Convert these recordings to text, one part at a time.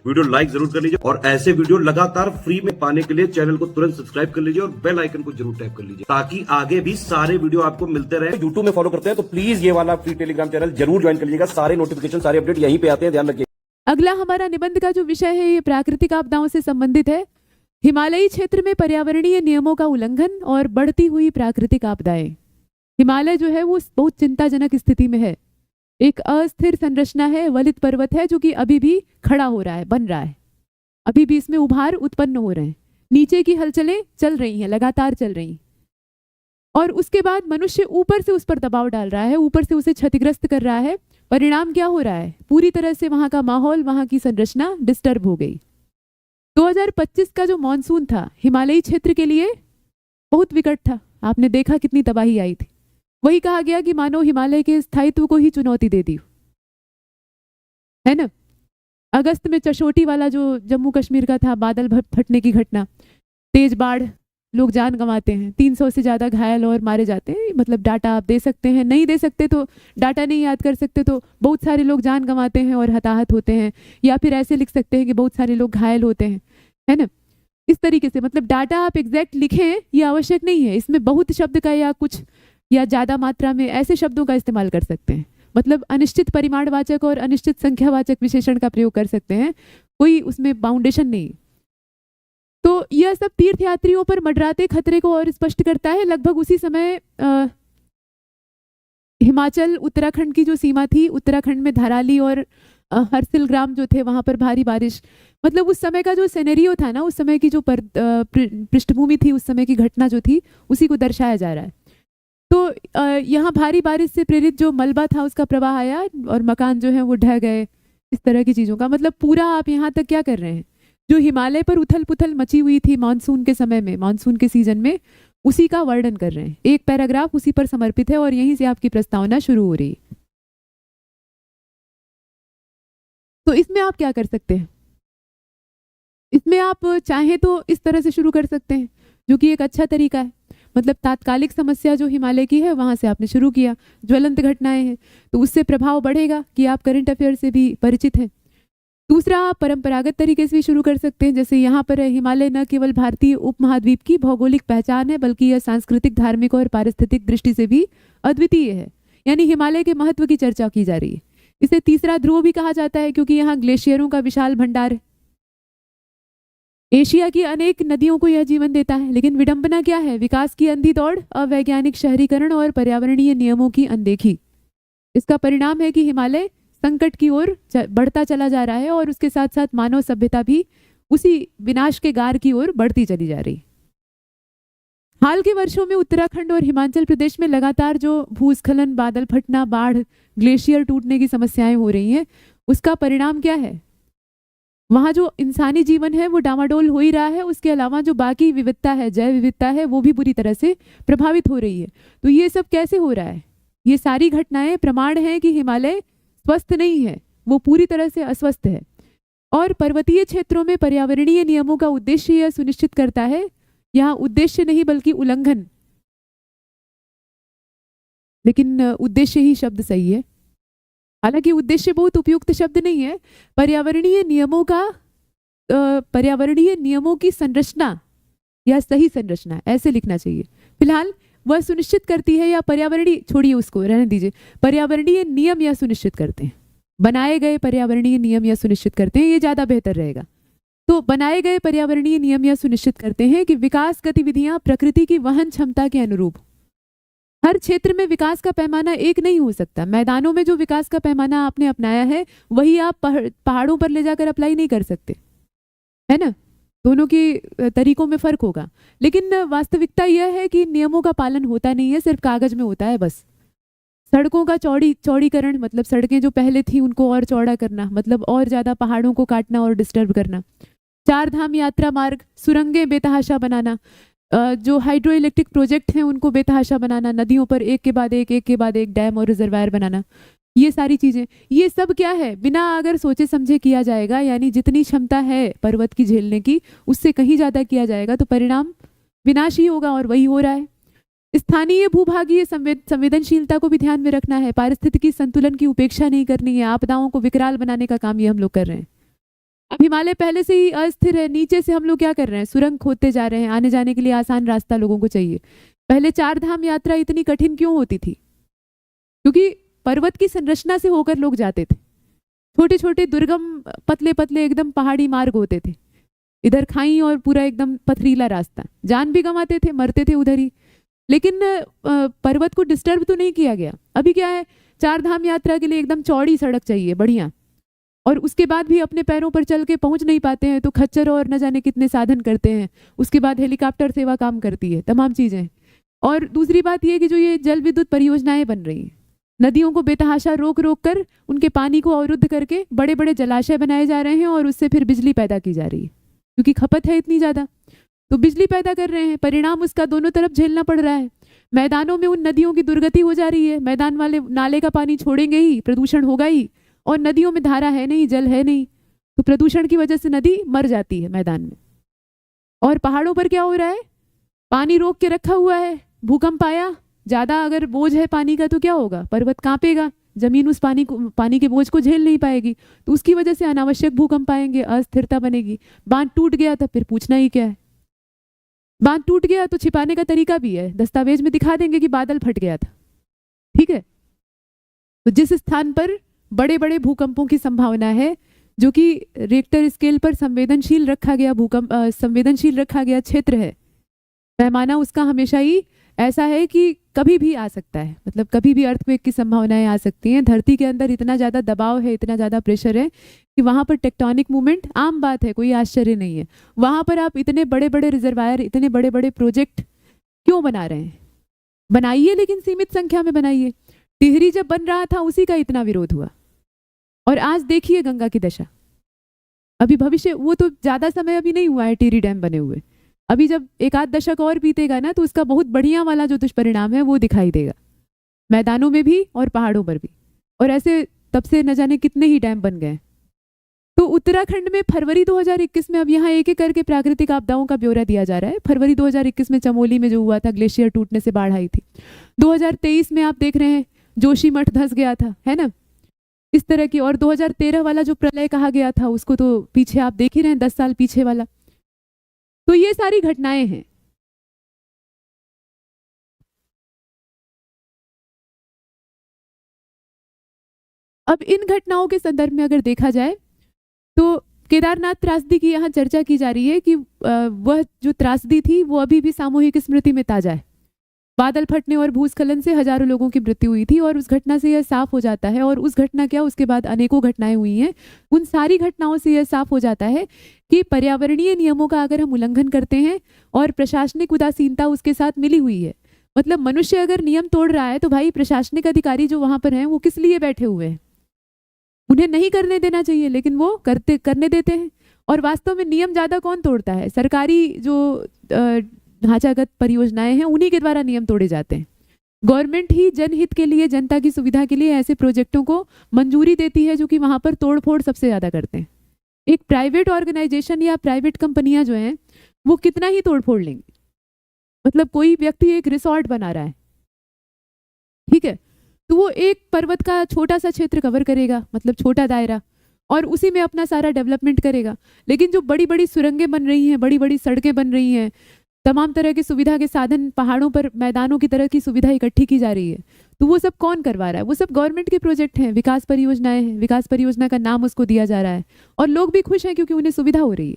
Video like जरूर कर लीजिए और ऐसे वीडियो लगातार फ्री में पाने के लिए चैनल को तुरंत सब्सक्राइब कर लीजिए और बेल आइकन को जरूर टैप कर लीजिए ताकि आगे भी सारे वीडियो आपको मिलते रहे। यूट्यूब में फॉलो करते हैं तो प्लीज ये वाला फ्री टेलीग्राम चैनल जरूर ज्वाइन कर लीजिएगा। सारे नोटिफिकेशन सारे अपडेट यहीं पे आते हैं, ध्यान रखिए। अगला हमारा निबंध का जो विषय है ये प्राकृतिक आपदाओं से संबंधित है। हिमालयी क्षेत्र में पर्यावरणीय नियमों का उल्लंघन और बढ़ती हुई प्राकृतिक आपदाएं। हिमालय जो है वो बहुत चिंताजनक स्थिति में है। एक अस्थिर संरचना है, वलित पर्वत है जो कि अभी भी खड़ा हो रहा है, बन रहा है, अभी भी इसमें उभार उत्पन्न हो रहे हैं, नीचे की हलचलें चल रही हैं, लगातार चल रही हैं। और उसके बाद मनुष्य ऊपर से उस पर दबाव डाल रहा है, ऊपर से उसे क्षतिग्रस्त कर रहा है। परिणाम क्या हो रहा है? पूरी तरह से वहां का माहौल, वहां की संरचना डिस्टर्ब हो गई। 2025 का जो मॉनसून था हिमालयी क्षेत्र के लिए बहुत विकट था। आपने देखा कितनी तबाही आई थी। वही कहा गया कि मानो हिमालय के स्थायित्व को ही चुनौती दे दी, है ना। अगस्त में चशोटी वाला जो जम्मू कश्मीर का था, बादल फटने की घटना, तेज बाढ़, लोग जान गंवाते हैं, 300 से ज़्यादा घायल और मारे जाते हैं। मतलब डाटा आप दे सकते हैं, नहीं दे सकते तो डाटा नहीं याद कर सकते तो बहुत सारे लोग जान गंवाते हैं और हताहत होते हैं, या फिर ऐसे लिख सकते हैं कि बहुत सारे लोग घायल होते हैं, है ना। इस तरीके से मतलब डाटा आप एग्जैक्ट लिखें ये आवश्यक नहीं है। इसमें बहुत शब्द का या कुछ या ज़्यादा मात्रा में ऐसे शब्दों का इस्तेमाल कर सकते हैं। मतलब अनिश्चित परिमाणवाचक और अनिश्चित संख्यावाचक विशेषण का प्रयोग कर सकते हैं, कोई उसमें बाउंडेशन नहीं। तो यह सब तीर्थयात्रियों पर मंडराते खतरे को और स्पष्ट करता है। लगभग उसी समय हिमाचल उत्तराखंड की जो सीमा थी, उत्तराखंड में धराली और हरसिल ग्राम जो थे वहां पर भारी बारिश, मतलब उस समय का जो सिनेरियो था ना, उस समय की जो पृष्ठभूमि थी, उस समय की घटना जो थी, उसी को दर्शाया जा रहा है। तो यहाँ भारी बारिश से प्रेरित जो मलबा था उसका प्रवाह आया और मकान जो है वो ढह गए, इस तरह की चीज़ों का। मतलब पूरा आप यहाँ तक क्या कर रहे हैं, जो हिमालय पर उथल पुथल मची हुई थी मानसून के समय में, मानसून के सीजन में, उसी का वर्णन कर रहे हैं। एक पैराग्राफ उसी पर समर्पित है और यहीं से आपकी प्रस्तावना शुरू हो रही है। तो इसमें आप क्या कर सकते हैं? इसमें आप चाहें तो इस तरह से शुरू कर सकते हैं, जो कि एक अच्छा तरीका है। मतलब तात्कालिक समस्या जो हिमालय की है वहां से आपने शुरू किया, ज्वलंत घटनाएं हैं, तो उससे प्रभाव बढ़ेगा कि आप करंट अफेयर से भी परिचित हैं। दूसरा, आप परंपरागत तरीके से भी शुरू कर सकते हैं। जैसे यहाँ पर हिमालय न केवल भारतीय उपमहाद्वीप की भौगोलिक पहचान है, बल्कि यह सांस्कृतिक, धार्मिक और पारिस्थितिक दृष्टि से भी अद्वितीय है। यानी हिमालय के महत्व की चर्चा की जा रही है। इसे तीसरा ध्रुव भी कहा जाता है क्योंकि यहाँ ग्लेशियरों का विशाल भंडार है। एशिया की अनेक नदियों को यह जीवन देता है। लेकिन विडंबना क्या है? विकास की अंधी दौड़, अवैज्ञानिक शहरीकरण और पर्यावरणीय नियमों की अनदेखी। इसका परिणाम है कि हिमालय संकट की ओर बढ़ता चला जा रहा है और उसके साथ साथ मानव सभ्यता भी उसी विनाश के गार की ओर बढ़ती चली जा रही। हाल के वर्षों में उत्तराखंड और हिमाचल प्रदेश में लगातार जो भूस्खलन, बादल फटना, बाढ़, ग्लेशियर टूटने की समस्याएं हो रही हैं, उसका परिणाम क्या है? वहाँ जो इंसानी जीवन है वो डामाडोल हो ही रहा है, उसके अलावा जो बाकी विविधता है, जैव विविधता है, वो भी बुरी तरह से प्रभावित हो रही है। तो ये सब कैसे हो रहा है? ये सारी घटनाएं प्रमाण हैं कि हिमालय स्वस्थ नहीं है, वो पूरी तरह से अस्वस्थ है। और पर्वतीय क्षेत्रों में पर्यावरणीय नियमों का उद्देश्य यह सुनिश्चित करता है, यहाँ उद्देश्य नहीं बल्कि उल्लंघन, लेकिन उद्देश्य ही शब्द सही है। हालांकि उद्देश्य बहुत उपयुक्त शब्द नहीं है। पर्यावरणीय नियमों की संरचना या सही संरचना, ऐसे लिखना चाहिए। फिलहाल वह सुनिश्चित करती है, या पर्यावरणीय, छोड़िए उसको, रहने दीजिए, पर्यावरणीय नियम यह सुनिश्चित करते हैं, बनाए गए पर्यावरणीय नियम यह सुनिश्चित करते हैं, ये ज्यादा बेहतर रहेगा। तो बनाए गए पर्यावरणीय नियम यह सुनिश्चित करते हैं कि विकास गतिविधियां प्रकृति की वहन क्षमता के अनुरूप। हर क्षेत्र में विकास का पैमाना एक नहीं हो सकता। मैदानों में जो विकास का पैमाना आपने अपनाया है वही आप पहाड़ों पर ले जाकर अप्लाई नहीं कर सकते, है ना। दोनों के तरीकों में फर्क होगा। लेकिन वास्तविकता यह है कि नियमों का पालन होता नहीं है, सिर्फ कागज में होता है बस। सड़कों का चौड़ीकरण, मतलब सड़कें जो पहले थी उनको और चौड़ा करना, मतलब और ज्यादा पहाड़ों को काटना और डिस्टर्ब करना। 4 धाम यात्रा मार्ग, सुरंगें बेतहाशा बनाना, जो हाइड्रो इलेक्ट्रिक प्रोजेक्ट हैं उनको बेतहाशा बनाना, नदियों पर एक के बाद एक डैम और रिजर्वायर बनाना, ये सारी चीजें, ये सब क्या है? बिना अगर सोचे समझे किया जाएगा, यानी जितनी क्षमता है पर्वत की झेलने की उससे कहीं ज्यादा किया जाएगा तो परिणाम विनाश ही होगा, और वही हो रहा है। स्थानीय भूभागीय संवेदनशीलता को भी ध्यान में रखना है, पारिस्थितिकी संतुलन की उपेक्षा नहीं करनी है, आपदाओं को विकराल बनाने का काम ये हम लोग कर रहे हैं। अब हिमालय पहले से ही अस्थिर है, नीचे से हम लोग क्या कर रहे हैं, सुरंग खोदते जा रहे हैं, आने जाने के लिए आसान रास्ता लोगों को चाहिए। पहले 4 धाम यात्रा इतनी कठिन क्यों होती थी? क्योंकि पर्वत की संरचना से होकर लोग जाते थे। छोटे छोटे दुर्गम पतले पतले एकदम पहाड़ी मार्ग होते थे, इधर खाई और पूरा एकदम पथरीला रास्ता, जान भी गंवाते थे, मरते थे उधर ही। लेकिन पर्वत को डिस्टर्ब तो नहीं किया गया। अभी क्या है, 4 धाम यात्रा के लिए एकदम चौड़ी सड़क चाहिए, बढ़िया, और उसके बाद भी अपने पैरों पर चल के पहुंच नहीं पाते हैं तो खच्चर और न जाने कितने साधन करते हैं। उसके बाद हेलीकॉप्टर सेवा काम करती है, तमाम चीजें। और दूसरी बात यह कि जो ये जल विद्युत परियोजनाएं बन रही हैं, नदियों को बेतहाशा रोक रोक कर उनके पानी को अवरुद्ध करके बड़े बड़े जलाशय बनाए जा रहे हैं और उससे फिर बिजली पैदा की जा रही है, क्योंकि खपत है इतनी ज्यादा, तो बिजली पैदा कर रहे हैं। परिणाम उसका दोनों तरफ झेलना पड़ रहा है। मैदानों में उन नदियों की दुर्गति हो जा रही है, मैदान वाले नाले का पानी छोड़ेंगे ही, प्रदूषण होगा ही, और नदियों में धारा है नहीं, जल है नहीं, तो प्रदूषण की वजह से नदी मर जाती है मैदान में। और पहाड़ों पर क्या हो रहा है, पानी रोक के रखा हुआ है, भूकंप आया, ज्यादा अगर बोझ है पानी का तो क्या होगा, पर्वत कांपेगा, जमीन उस पानी के बोझ को झेल नहीं पाएगी, तो उसकी वजह से अनावश्यक भूकंप आएंगे, अस्थिरता बनेगी। बांध टूट गया तो फिर पूछना ही क्या है। बांध टूट गया तो छिपाने का तरीका भी है, दस्तावेज में दिखा देंगे कि बादल फट गया था, ठीक है। तो जिस स्थान पर बड़े बड़े भूकंपों की संभावना है, जो कि रिक्टर स्केल पर संवेदनशील रखा गया संवेदनशील रखा गया क्षेत्र है, पैमाना उसका हमेशा ही ऐसा है कि कभी भी आ सकता है, मतलब कभी भी अर्थक्वेक की संभावनाएं आ सकती हैं। धरती के अंदर इतना ज़्यादा दबाव है, इतना ज़्यादा प्रेशर है कि वहाँ पर टेक्टोनिक मूवमेंट आम बात है, कोई आश्चर्य नहीं है। वहाँ पर आप इतने बड़े बड़े रिजर्वायर, इतने बड़े बड़े प्रोजेक्ट क्यों बना रहे हैं? बनाइए, लेकिन सीमित संख्या में बनाइए। टिहरी जब बन रहा था उसी का इतना विरोध हुआ, और आज देखिए गंगा की दशा। अभी भविष्य, वो तो ज़्यादा समय अभी नहीं हुआ है टिहरी डैम बने हुए, अभी जब 1 आध दशक और बीतेगा ना तो उसका बहुत बढ़िया वाला जो दुष्परिणाम है वो दिखाई देगा, मैदानों में भी और पहाड़ों पर भी। और ऐसे तब से न जाने कितने ही डैम बन गए। तो उत्तराखंड में फरवरी 2021 में, अब यहाँ एक एक करके प्राकृतिक आपदाओं का ब्यौरा दिया जा रहा है। फरवरी 2021 में चमोली में जो हुआ था, ग्लेशियर टूटने से बाढ़ आई थी। 2023 में आप देख रहे हैं जोशीमठ धंस गया था, है ना, इस तरह की। और 2013 वाला जो प्रलय कहा गया था उसको तो पीछे आप देख ही रहे हैं, 10 साल पीछे वाला। तो ये सारी घटनाएं हैं। अब इन घटनाओं के संदर्भ में अगर देखा जाए तो केदारनाथ त्रासदी की यहाँ चर्चा की जा रही है कि वह जो त्रासदी थी वो अभी भी सामूहिक स्मृति में ताजा है। बादल फटने और भूस्खलन से हजारों लोगों की मृत्यु हुई थी, और उस घटना से यह साफ हो जाता है, और उस घटना क्या, उसके बाद अनेकों घटनाएं हुई हैं। उन सारी घटनाओं से यह साफ हो जाता है कि पर्यावरणीय नियमों का अगर हम उल्लंघन करते हैं और प्रशासनिक उदासीनता उसके साथ मिली हुई है, मतलब मनुष्य अगर नियम तोड़ रहा है तो भाई प्रशासनिक अधिकारी जो वहां पर हैं वो किस लिए बैठे हुए हैं? उन्हें नहीं करने देना चाहिए, लेकिन वो करने देते हैं। और वास्तव में नियम ज्यादा कौन तोड़ता है? सरकारी जो ढांचागत परियोजनाएं हैं उन्हीं के द्वारा नियम तोड़े जाते हैं। गवर्नमेंट ही जनहित के लिए, जनता की सुविधा के लिए ऐसे प्रोजेक्टों को मंजूरी देती है जो कि वहां पर तोड़फोड़ सबसे ज्यादा करते हैं। एक प्राइवेट ऑर्गेनाइजेशन या प्राइवेट कंपनियां जो हैं वो कितना ही तोड़फोड़ लेंगी। मतलब कोई व्यक्ति एक रिसोर्ट बना रहा है, ठीक है, तो वो एक पर्वत का छोटा सा क्षेत्र कवर करेगा, मतलब छोटा दायरा, और उसी में अपना सारा डेवलपमेंट करेगा। लेकिन जो बड़ी बड़ी सुरंगें बन रही हैं, बड़ी बड़ी सड़कें बन रही हैं, तमाम तरह की सुविधा के साधन पहाड़ों पर मैदानों की तरह की सुविधा इकट्ठी की जा रही है, तो वो सब कौन करवा रहा है? वो सब गवर्नमेंट के प्रोजेक्ट हैं, विकास परियोजनाएं हैं, विकास परियोजना का नाम उसको दिया जा रहा है, और लोग भी खुश हैं क्योंकि उन्हें सुविधा हो रही है।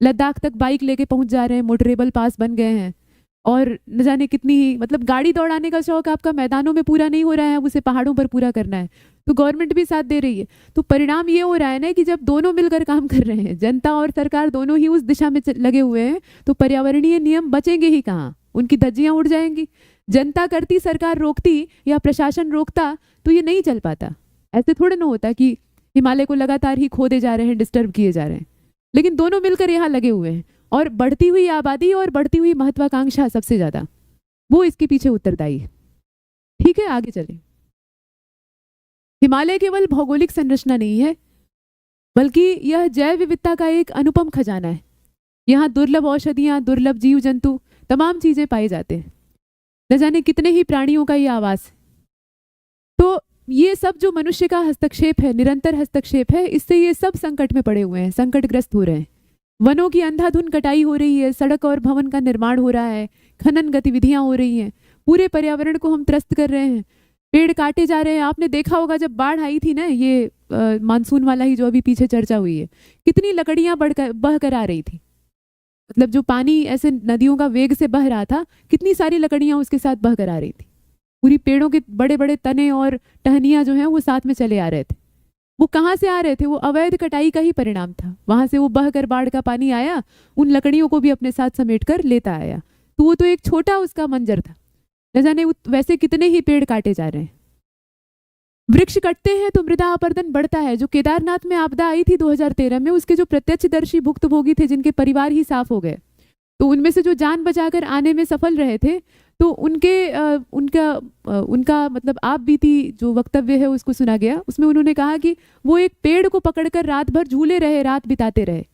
लद्दाख तक बाइक लेके पहुंच जा रहे हैं, मोटरेबल पास बन गए हैं, और न जाने कितनी ही, मतलब गाड़ी दौड़ाने का शौक आपका मैदानों में पूरा नहीं हो रहा है, अब उसे पहाड़ों पर पूरा करना है, तो गवर्नमेंट भी साथ दे रही है। तो परिणाम ये हो रहा है ना कि जब दोनों मिलकर काम कर रहे हैं, जनता और सरकार दोनों ही उस दिशा में लगे हुए हैं, तो पर्यावरणीय नियम बचेंगे ही कहाँ? उनकी धज्जियां उड़ जाएंगी। जनता करती, सरकार रोकती या प्रशासन रोकता तो ये नहीं चल पाता। ऐसे थोड़े ना होता कि हिमालय को लगातार ही खोदे जा रहे हैं, डिस्टर्ब किए जा रहे हैं, लेकिन दोनों मिलकर यहाँ लगे हुए हैं। और बढ़ती हुई आबादी और बढ़ती हुई महत्वाकांक्षा सबसे ज्यादा, वो इसके पीछे उत्तरदायी है। ठीक है, आगे चलें। हिमालय केवल भौगोलिक संरचना नहीं है, बल्कि यह जैव विविधता का एक अनुपम खजाना है। यहाँ दुर्लभ औषधियाँ, दुर्लभ जीव जंतु, तमाम चीजें पाए जाते हैं। न जाने कितने ही प्राणियों का ये आवास है। तो ये सब जो मनुष्य का हस्तक्षेप है, निरंतर हस्तक्षेप है, इससे ये सब संकट में पड़े हुए हैं, संकटग्रस्त हो रहे हैं। वनों की अंधाधुंध कटाई हो रही है, सड़क और भवन का निर्माण हो रहा है, खनन गतिविधियां हो रही हैं, पूरे पर्यावरण को हम त्रस्त कर रहे हैं, पेड़ काटे जा रहे हैं। आपने देखा होगा जब बाढ़ आई थी ना, ये मानसून वाला ही जो अभी पीछे चर्चा हुई है, कितनी लकड़ियां बह कर आ रही थी। मतलब जो पानी ऐसे नदियों का वेग से बह रहा था, कितनी सारी लकड़ियां उसके साथ बह कर आ रही थी। पूरी पेड़ों के बड़े बड़े तने और टहनियां जो हैं वो साथ में चले आ रहे थे। वो कहाँ से आ रहे थे? वो अवैध कटाई का ही परिणाम था। वहां से वो बहकर बाढ़ का पानी आया, उन लकड़ियों को भी अपने साथ समेट कर लेता आया। तो वो तो एक छोटा उसका मंजर था, न जाने वैसे कितने ही पेड़ काटे जा रहे हैं। वृक्ष कटते हैं तो मृदा अपरदन बढ़ता है। जो केदारनाथ में आपदा आई थी 2013 में, उसके जो प्रत्यक्षदर्शी भुक्तभोगी थे, जिनके परिवार ही साफ हो गए, तो उनमें से जो जान बचाकर आने में सफल रहे थे, तो उनका मतलब आप बीती जो वक्तव्य है उसको सुना गया। उसमें उन्होंने कहा कि वो एक पेड़ को पकड़कर रात भर झूले रहे, रात बिताते रहे,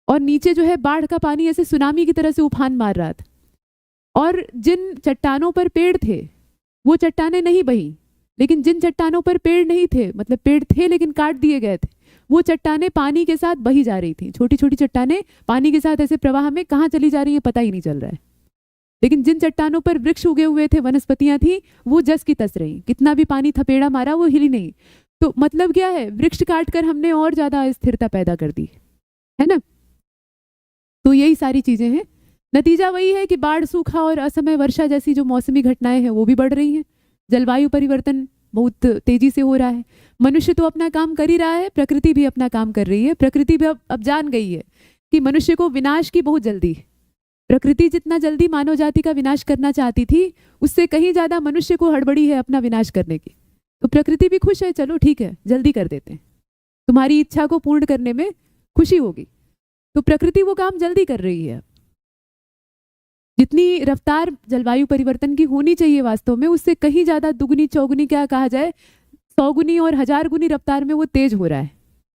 और नीचे जो है बाढ़ का पानी ऐसे सुनामी की तरह से उफान मार रहा था, और जिन चट्टानों पर पेड़ थे वो चट्टानें नहीं बही, लेकिन जिन चट्टानों पर पेड़ नहीं थे, मतलब पेड़ थे लेकिन काट दिए गए थे, वो चट्टानें पानी के साथ बही जा रही थी। छोटी छोटी चट्टानें पानी के साथ ऐसे प्रवाह में कहाँ चली जा रही है पता ही नहीं चल रहा है। लेकिन जिन चट्टानों पर वृक्ष उगे हुए थे, वनस्पतियां थी, वो जस की तस रही। कितना भी पानी थपेड़ा मारा वो हिली नहीं। तो मतलब क्या है? वृक्ष काट कर हमने और ज्यादा अस्थिरता पैदा कर दी है ना। तो यही सारी चीजें हैं। नतीजा वही है कि बाढ़, सूखा और असमय वर्षा जैसी जो मौसमी घटनाएं हैं वो भी बढ़ रही हैं। जलवायु परिवर्तन बहुत तेजी से हो रहा है। मनुष्य तो अपना काम कर ही रहा है, प्रकृति भी अपना काम कर रही है। प्रकृति भी अब जान गई है कि मनुष्य को विनाश की बहुत जल्दी है। प्रकृति जितना जल्दी मानव जाति का विनाश करना चाहती थी, उससे कहीं ज्यादा मनुष्य को हड़बड़ी है अपना विनाश करने की। तो प्रकृति भी खुश है, चलो ठीक है जल्दी कर देते हैं, तुम्हारी इच्छा को पूर्ण करने में खुशी होगी। तो प्रकृति वो काम जल्दी कर रही है। जितनी रफ्तार जलवायु परिवर्तन की होनी चाहिए वास्तव में, उससे कहीं ज्यादा दुगनी, चौगुनी, क्या कहा जाए, 100 गुनी और 1000 गुनी रफ्तार में वो तेज हो रहा है।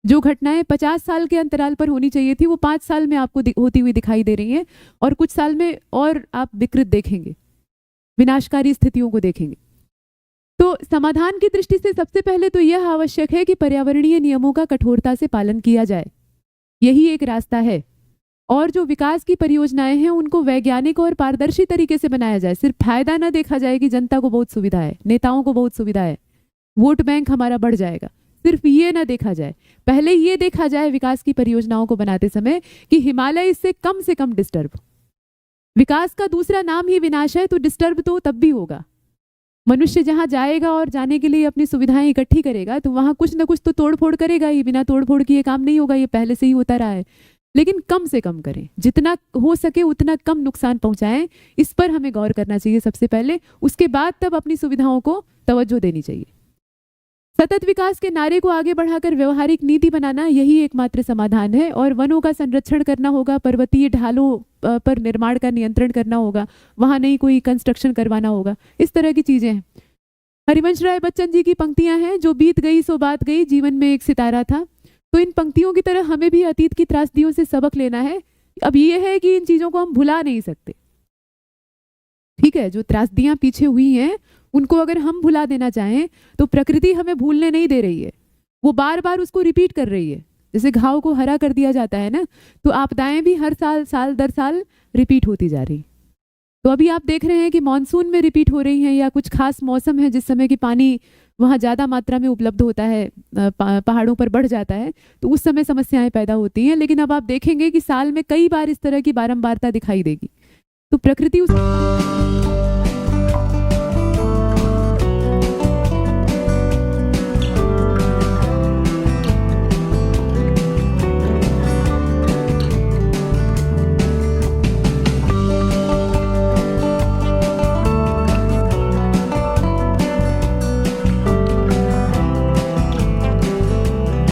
जो घटनाएं 50 साल के अंतराल पर होनी चाहिए थी, वो 5 साल में आपको होती हुई दिखाई दे रही हैं, और कुछ साल में और आप विकृत देखेंगे, विनाशकारी स्थितियों को देखेंगे। तो समाधान की दृष्टि से सबसे पहले तो यह आवश्यक है कि पर्यावरणीय नियमों का कठोरता से पालन किया जाए। यही एक रास्ता है। और जो विकास की परियोजनाएं हैं उनको वैज्ञानिक और पारदर्शी तरीके से बनाया जाए। सिर्फ फायदा ना देखा जाए कि जनता को बहुत सुविधा है, नेताओं को बहुत सुविधा है, वोट बैंक हमारा बढ़ जाएगा, सिर्फ ये ना देखा जाए। पहले ये देखा जाए विकास की परियोजनाओं को बनाते समय कि हिमालय इससे कम डिस्टर्ब। विकास का दूसरा नाम ही विनाश है, तो डिस्टर्ब तो तब भी होगा। मनुष्य जहां जाएगा और जाने के लिए अपनी सुविधाएं इकट्ठी करेगा, तो वहां कुछ ना कुछ तो तोड़फोड़ करेगा ही। बिना तोड़फोड़ किए काम नहीं होगा, ये पहले से ही होता रहा है। लेकिन कम से कम करें, जितना हो सके उतना कम नुकसान पहुंचाएं, इस पर हमें गौर करना चाहिए सबसे पहले। उसके बाद तब अपनी सुविधाओं को तवज्जो देनी चाहिए। सतत विकास के नारे को आगे बढ़ाकर व्यवहारिक नीति बनाना, यही एकमात्र समाधान है। और वनों का संरक्षण करना होगा, पर्वतीय ढालों पर निर्माण का नियंत्रण करना होगा, वहां नहीं कोई कंस्ट्रक्शन करवाना होगा। इस तरह की चीजें हैं। हरिवंश राय बच्चन जी की पंक्तियां हैं, जो बीत गई सो बात गई, जीवन में एक सितारा था। तो इन पंक्तियों की तरह हमें भी अतीत की त्रासदियों से सबक लेना है। अब ये है कि इन चीजों को हम भुला नहीं सकते, ठीक है। जो त्रासदियां पीछे हुई हैं उनको अगर हम भुला देना चाहें, तो प्रकृति हमें भूलने नहीं दे रही है, वो बार बार उसको रिपीट कर रही है। जैसे घाव को हरा कर दिया जाता है ना, तो आपदाएं भी हर साल, साल दर साल रिपीट होती जा रही। तो अभी आप देख रहे हैं कि मानसून में रिपीट हो रही हैं, या कुछ खास मौसम है जिस समय की पानी वहाँ ज़्यादा मात्रा में उपलब्ध होता है, पहाड़ों पर बढ़ जाता है, तो उस समय समस्याएं पैदा होती हैं। लेकिन अब आप देखेंगे कि साल में कई बार इस तरह की बारंबारता दिखाई देगी। तो प्रकृति उस